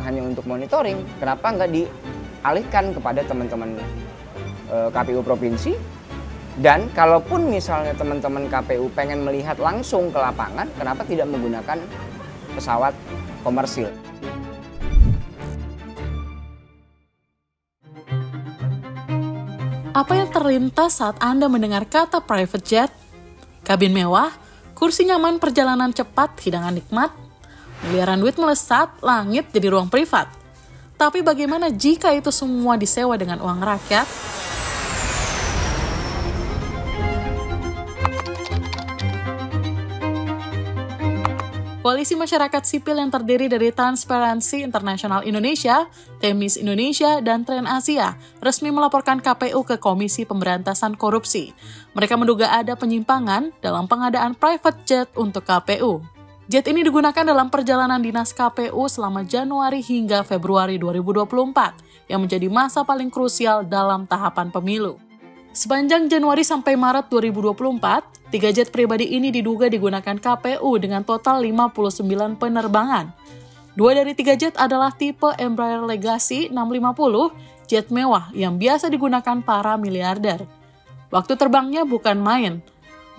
hanya untuk monitoring, kenapa nggak dialihkan kepada teman-teman KPU provinsi? Dan kalaupun misalnya teman-teman KPU pengen melihat langsung ke lapangan, kenapa tidak menggunakan pesawat komersil? Apa yang terlintas saat Anda mendengar kata private jet? Kabin mewah, kursi nyaman, perjalanan cepat, hidangan nikmat, miliaran duit melesat, langit jadi ruang privat. Tapi bagaimana jika itu semua disewa dengan uang rakyat? Koalisi masyarakat sipil yang terdiri dari Transparency International Indonesia, Temis Indonesia, dan Tren Asia resmi melaporkan KPU ke Komisi Pemberantasan Korupsi. Mereka menduga ada penyimpangan dalam pengadaan private jet untuk KPU. Jet ini digunakan dalam perjalanan dinas KPU selama Januari hingga Februari 2024, yang menjadi masa paling krusial dalam tahapan pemilu. Sepanjang Januari sampai Maret 2024, 3 jet pribadi ini diduga digunakan KPU dengan total 59 penerbangan. 2 dari 3 jet adalah tipe Embraer Legacy 650, jet mewah yang biasa digunakan para miliarder. Waktu terbangnya bukan main,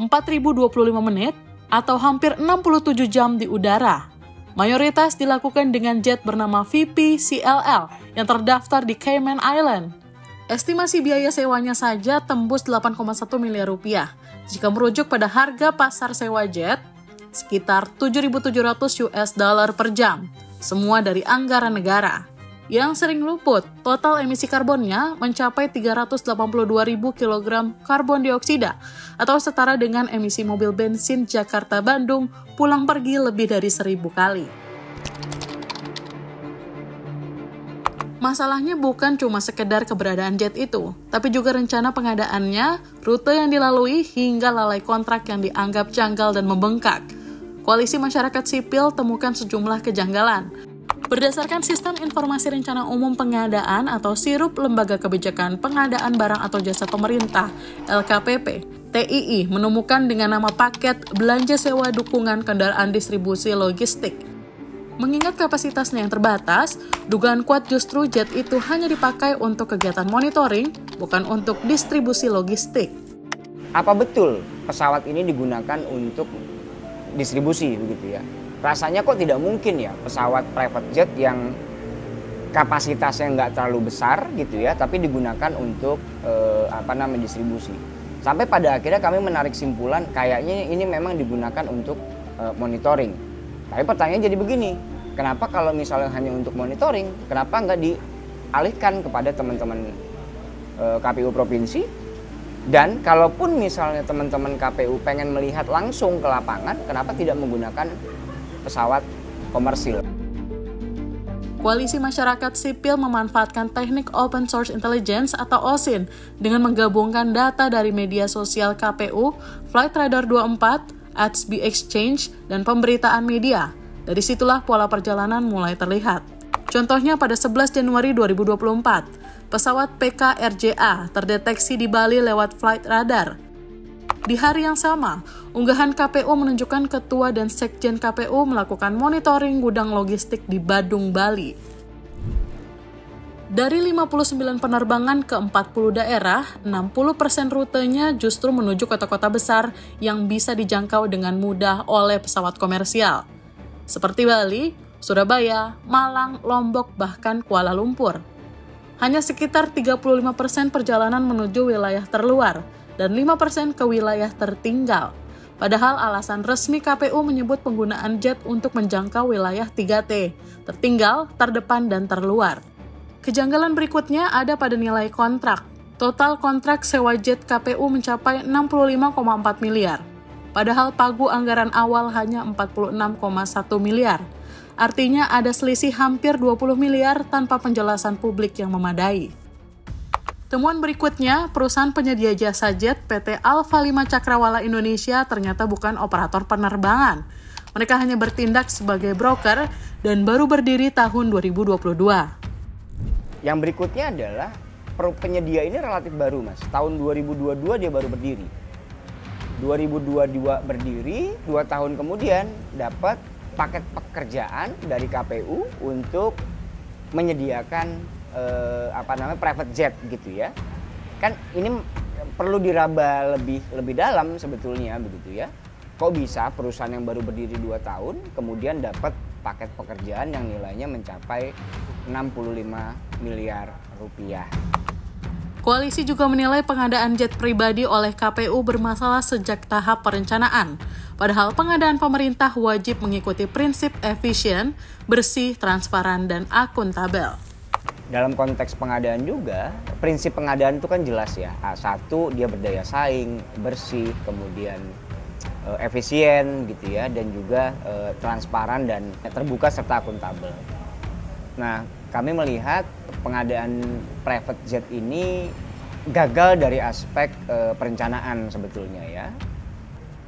4.025 menit atau hampir 67 jam di udara. Mayoritas dilakukan dengan jet bernama VP CLL yang terdaftar di Cayman Island. Estimasi biaya sewanya saja tembus 8,1 miliar rupiah. Jika merujuk pada harga pasar sewa jet, sekitar 7.700 US dollar per jam, semua dari anggaran negara. Yang sering luput, total emisi karbonnya mencapai 382.000 kg karbon dioksida, atau setara dengan emisi mobil bensin Jakarta-Bandung pulang pergi lebih dari 1.000 kali. Masalahnya bukan cuma sekedar keberadaan jet itu, tapi juga rencana pengadaannya, rute yang dilalui, hingga lalai kontrak yang dianggap janggal dan membengkak. Koalisi masyarakat sipil temukan sejumlah kejanggalan. Berdasarkan Sistem Informasi Rencana Umum Pengadaan atau SIRUP Lembaga Kebijakan Pengadaan Barang atau Jasa Pemerintah (LKPP), TII menemukan dengan nama paket belanja sewa dukungan kendaraan distribusi logistik. Mengingat kapasitasnya yang terbatas, dugaan kuat justru jet itu hanya dipakai untuk kegiatan monitoring, bukan untuk distribusi logistik. Apa betul pesawat ini digunakan untuk distribusi begitu ya? Rasanya kok tidak mungkin ya pesawat private jet yang kapasitasnya nggak terlalu besar gitu ya, tapi digunakan untuk distribusi. Sampai pada akhirnya kami menarik simpulan kayaknya ini memang digunakan untuk monitoring. Tapi pertanyaannya jadi begini, kenapa kalau misalnya hanya untuk monitoring, kenapa nggak dialihkan kepada teman-teman KPU provinsi? Dan kalaupun misalnya teman-teman KPU pengen melihat langsung ke lapangan, kenapa tidak menggunakan pesawat komersil? Koalisi Masyarakat Sipil memanfaatkan teknik Open Source Intelligence atau OSINT dengan menggabungkan data dari media sosial KPU, Flight Radar 24, ATSB Exchange, dan pemberitaan media. Dari situlah pola perjalanan mulai terlihat. Contohnya pada 11 Januari 2024, pesawat PKRJA terdeteksi di Bali lewat Flight Radar. Di hari yang sama, unggahan KPU menunjukkan Ketua dan Sekjen KPU melakukan monitoring gudang logistik di Badung, Bali. Dari 59 penerbangan ke 40 daerah, 60% rutenya justru menuju kota-kota besar yang bisa dijangkau dengan mudah oleh pesawat komersial. Seperti Bali, Surabaya, Malang, Lombok, bahkan Kuala Lumpur. Hanya sekitar 35% perjalanan menuju wilayah terluar dan 5% ke wilayah tertinggal. Padahal alasan resmi KPU menyebut penggunaan jet untuk menjangkau wilayah 3T, tertinggal, terdepan, dan terluar. Kejanggalan berikutnya ada pada nilai kontrak. Total kontrak sewa jet KPU mencapai 65,4 miliar. Padahal pagu anggaran awal hanya 46,1 miliar. Artinya ada selisih hampir 20 miliar tanpa penjelasan publik yang memadai. Temuan berikutnya, perusahaan penyedia jasa jet PT Alfa 5 Cakrawala Indonesia ternyata bukan operator penerbangan. Mereka hanya bertindak sebagai broker dan baru berdiri tahun 2022. Yang berikutnya adalah penyedia ini relatif baru, Mas. Tahun 2022 dia baru berdiri. 2022 berdiri, 2 tahun kemudian dapat paket pekerjaan dari KPU untuk menyediakan private jet gitu ya. Kan ini perlu diraba lebih dalam sebetulnya begitu ya. Kok bisa perusahaan yang baru berdiri 2 tahun kemudian dapat paket pekerjaan yang nilainya mencapai 65 miliar rupiah. Koalisi juga menilai pengadaan jet pribadi oleh KPU bermasalah sejak tahap perencanaan. Padahal pengadaan pemerintah wajib mengikuti prinsip efisien, bersih, transparan, dan akuntabel. Dalam konteks pengadaan juga, prinsip pengadaan itu kan jelas ya. Satu, dia berdaya saing, bersih, kemudian efisien gitu ya, dan juga transparan dan terbuka serta akuntabel. Nah, kami melihat pengadaan private jet ini gagal dari aspek perencanaan sebetulnya ya.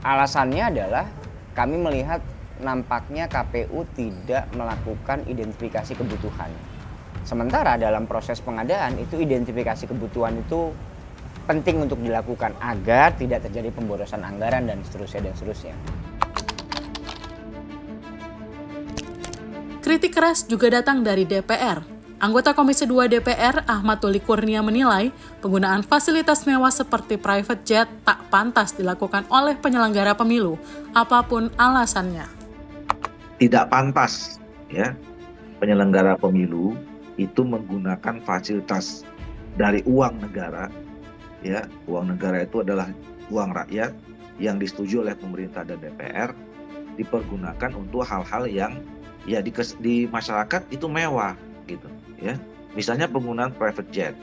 Alasannya adalah kami melihat nampaknya KPU tidak melakukan identifikasi kebutuhan. Sementara dalam proses pengadaan itu identifikasi kebutuhan itu penting untuk dilakukan agar tidak terjadi pemborosan anggaran dan seterusnya. Kritik keras juga datang dari DPR. Anggota Komisi 2 DPR, Ahmad Doli Kurnia menilai penggunaan fasilitas mewah seperti private jet tak pantas dilakukan oleh penyelenggara pemilu, apapun alasannya. Tidak pantas ya penyelenggara pemilu itu menggunakan fasilitas dari uang negara. Ya, uang negara itu adalah uang rakyat yang disetujui oleh pemerintah dan DPR, dipergunakan untuk hal-hal yang ya di masyarakat itu mewah gitu ya. Misalnya penggunaan private jet.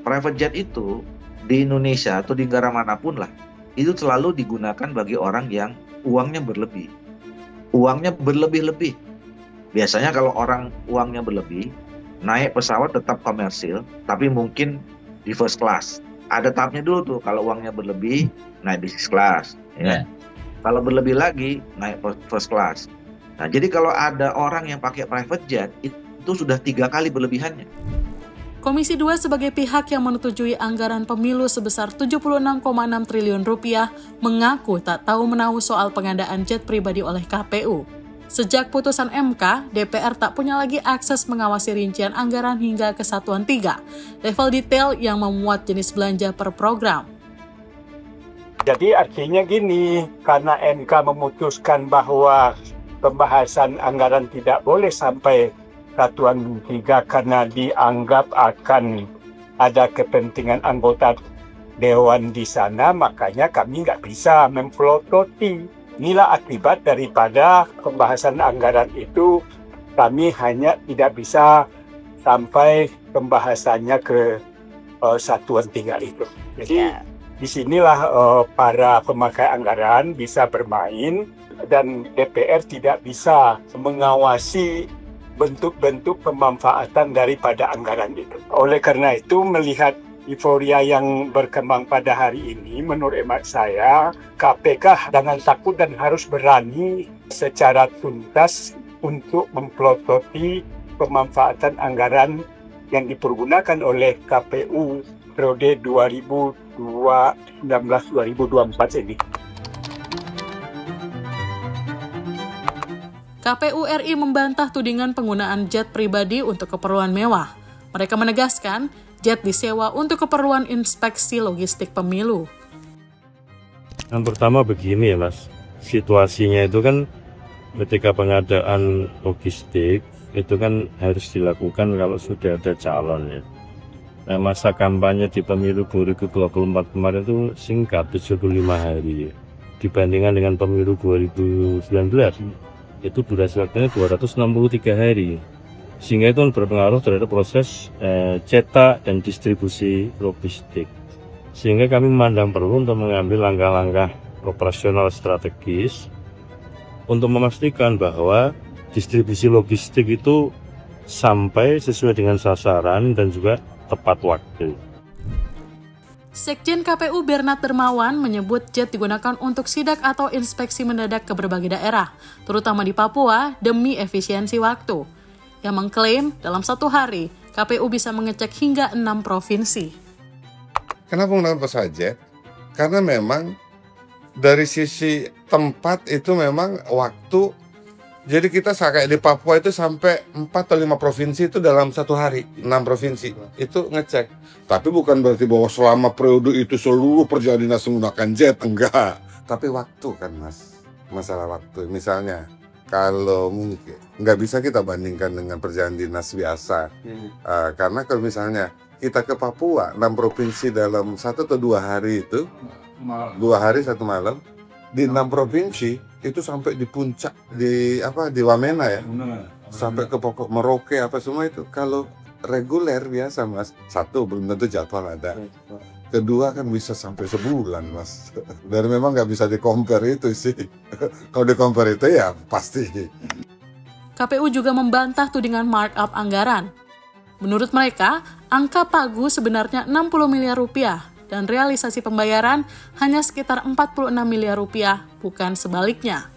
Private jet itu di Indonesia atau di negara manapun lah, itu selalu digunakan bagi orang yang uangnya berlebih. Uangnya berlebih-lebih. Biasanya kalau orang uangnya berlebih, naik pesawat tetap komersil, tapi mungkin di first class. Ada tahapnya dulu tuh, kalau uangnya berlebih, naik business class. Ya. Kalau berlebih lagi, naik first class. Nah, jadi kalau ada orang yang pakai private jet, itu sudah 3 kali berlebihannya. Komisi 2 sebagai pihak yang menyetujui anggaran pemilu sebesar 76,6 triliun rupiah mengaku tak tahu menahu soal pengadaan jet pribadi oleh KPU. Sejak putusan MK, DPR tak punya lagi akses mengawasi rincian anggaran hingga ke satuan 3, level detail yang memuat jenis belanja per program. Jadi artinya gini, karena MK memutuskan bahwa pembahasan anggaran tidak boleh sampai satuan 3 karena dianggap akan ada kepentingan anggota dewan di sana, makanya kami nggak bisa memplototi. Inilah akibat daripada pembahasan anggaran itu, kami hanya tidak bisa sampai pembahasannya ke satuan 3 itu. Jadi disinilah para pemakai anggaran bisa bermain dan DPR tidak bisa mengawasi bentuk-bentuk pemanfaatan daripada anggaran itu. Oleh karena itu, melihat euforia yang berkembang pada hari ini, menurut hemat saya, KPK jangan takut dan harus berani secara tuntas untuk memplototi pemanfaatan anggaran yang dipergunakan oleh KPU periode 2019-2024 ini. KPU RI membantah tudingan penggunaan jet pribadi untuk keperluan mewah. Mereka menegaskan jet disewa untuk keperluan inspeksi logistik pemilu. Yang pertama begini ya Mas, situasinya itu kan ketika pengadaan logistik itu kan harus dilakukan kalau sudah ada calon ya. Nah, masa kampanye di pemilu 2024 kemarin itu singkat 75 hari ya. Dibandingkan dengan pemilu 2019 itu durasi waktunya 263 hari. Sehingga itu berpengaruh terhadap proses cetak dan distribusi logistik. Sehingga kami memandang perlu untuk mengambil langkah-langkah operasional strategis untuk memastikan bahwa distribusi logistik itu sampai sesuai dengan sasaran dan juga tepat waktu. Sekjen KPU Bernard Dermawan menyebut jet digunakan untuk sidak atau inspeksi mendadak ke berbagai daerah, terutama di Papua, demi efisiensi waktu. Yang mengklaim dalam satu hari, KPU bisa mengecek hingga 6 provinsi. Kenapa menggunakan pesawat jet? Karena memang dari sisi tempat itu memang waktu Jadi kita kayak di Papua itu sampai 4 atau 5 provinsi itu dalam 1 hari, 6 provinsi itu ngecek. Tapi bukan berarti bahwa selama periode itu seluruh perjalanan dinas menggunakan jet, enggak. Tapi waktu kan Mas, masalah waktu. Misalnya kalau mungkin nggak bisa kita bandingkan dengan perjalanan dinas biasa, karena kalau misalnya kita ke Papua 6 provinsi dalam 1 atau 2 hari itu, 2 hari 1 malam di 6 provinsi itu sampai di puncak di Wamena ya, sampai ke pokok Merauke apa semua itu. Kalau reguler biasa Mas, 1 belum tentu jadwal ada, kedua kan bisa sampai sebulan Mas. Dan memang nggak bisa di-compare itu sih. Kalau di-compare itu ya pasti. KPU juga membantah tudingan markup anggaran. Menurut mereka, angka pagu sebenarnya 60 miliar rupiah dan realisasi pembayaran hanya sekitar 46 miliar rupiah, bukan sebaliknya.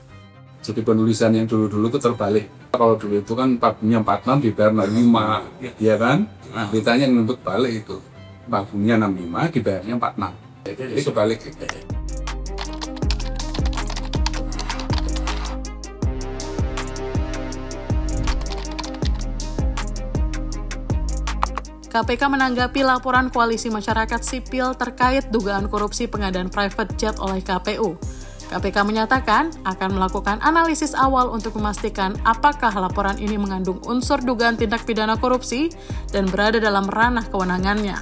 Jadi penulisan yang dulu-dulu itu terbalik. Kalau dulu itu kan pagunya 46 dibayar 65, ya kan? Beritanya menuntut balik itu. Pagunya 65 dibayarnya 46. Jadi sebalik. KPK menanggapi laporan Koalisi Masyarakat Sipil terkait dugaan korupsi pengadaan private jet oleh KPU. KPK menyatakan akan melakukan analisis awal untuk memastikan apakah laporan ini mengandung unsur dugaan tindak pidana korupsi dan berada dalam ranah kewenangannya.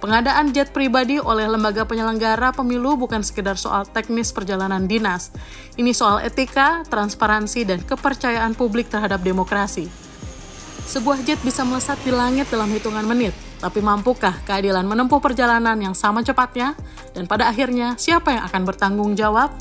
Pengadaan jet pribadi oleh lembaga penyelenggara pemilu bukan sekedar soal teknis perjalanan dinas. Ini soal etika, transparansi, dan kepercayaan publik terhadap demokrasi. Sebuah jet bisa melesat di langit dalam hitungan menit, tapi mampukah keadilan menempuh perjalanan yang sama cepatnya? Dan pada akhirnya, siapa yang akan bertanggung jawab?